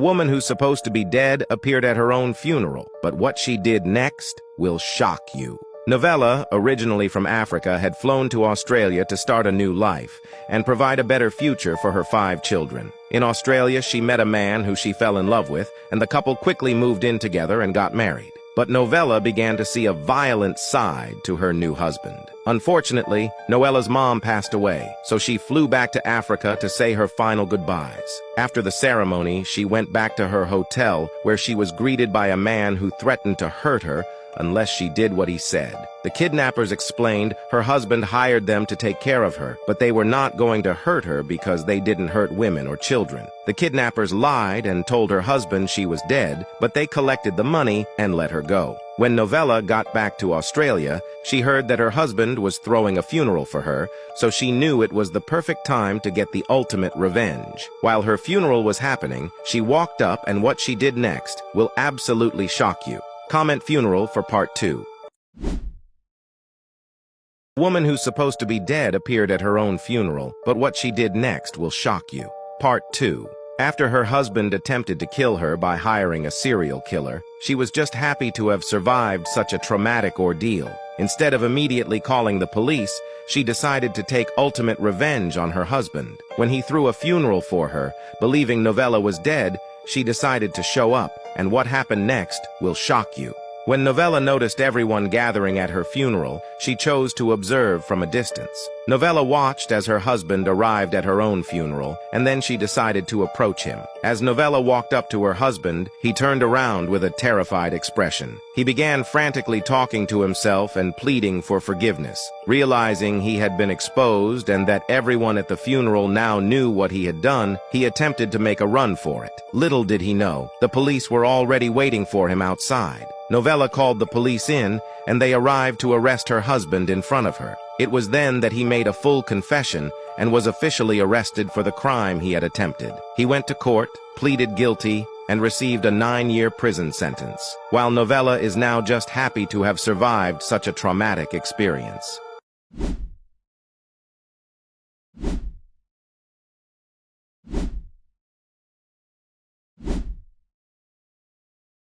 Woman who's supposed to be dead appeared at her own funeral, but what she did next will shock you. Novella, originally from Africa, had flown to Australia to start a new life and provide a better future for her 5 children. In Australia, she met a man who she fell in love with, and the couple quickly moved in together and got married. But Novella began to see a violent side to her new husband. Unfortunately, Noella's mom passed away, so she flew back to Africa to say her final goodbyes. After the ceremony, she went back to her hotel, where she was greeted by a man who threatened to hurt her unless she did what he said. The kidnappers explained her husband hired them to take care of her, but they were not going to hurt her because they didn't hurt women or children. The kidnappers lied and told her husband she was dead, but they collected the money and let her go. When Novella got back to Australia, she heard that her husband was throwing a funeral for her, so she knew it was the perfect time to get the ultimate revenge. While her funeral was happening, she walked up, and what she did next will absolutely shock you. Comment funeral for part 2. Woman who's supposed to be dead appeared at her own funeral, but what she did next will shock you. Part 2. After her husband attempted to kill her by hiring a serial killer, she was just happy to have survived such a traumatic ordeal. Instead of immediately calling the police, she decided to take ultimate revenge on her husband. When he threw a funeral for her, believing Novella was dead, she decided to show up, and what happened next will shock you. When Novella noticed everyone gathering at her funeral, she chose to observe from a distance. Novella watched as her husband arrived at her own funeral, and then she decided to approach him. As Novella walked up to her husband, he turned around with a terrified expression. He began frantically talking to himself and pleading for forgiveness. Realizing he had been exposed and that everyone at the funeral now knew what he had done, he attempted to make a run for it. Little did he know, the police were already waiting for him outside. Novella called the police in, and they arrived to arrest her husband in front of her. It was then that he made a full confession and was officially arrested for the crime he had attempted. He went to court, pleaded guilty, and received a 9-year prison sentence, while Novella is now just happy to have survived such a traumatic experience.